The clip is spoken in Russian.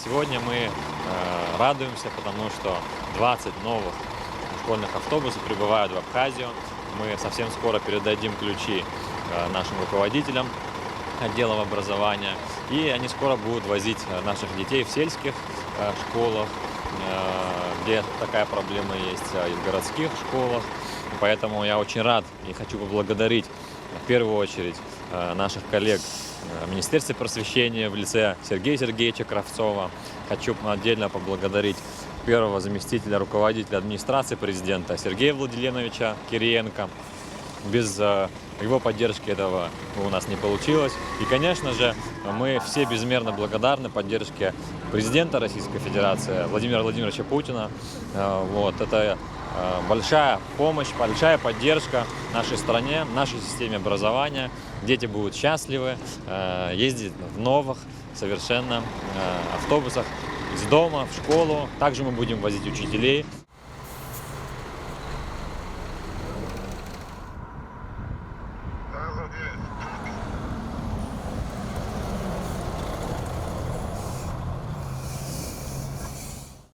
Сегодня мы радуемся, потому что 20 новых школьных автобусов прибывают в Абхазию. Мы совсем скоро передадим ключи нашим руководителям отделов образования, и они скоро будут возить наших детей в сельских школах, где такая проблема есть, и в городских школах. Поэтому я очень рад и хочу поблагодарить в первую очередь наших коллег в Министерстве просвещения в лице Сергея Сергеевича Кравцова. Хочу отдельно поблагодарить первого заместителя руководителя администрации президента Сергея Владимировича Кириенко. Без его поддержки этого у нас не получилось. И, конечно же, мы все безмерно благодарны поддержке президента Российской Федерации Владимира Владимировича Путина. Это большая помощь, большая поддержка нашей стране, нашей системе образования. Дети будут счастливы ездить в новых совершенно автобусах из дома в школу. Также мы будем возить учителей.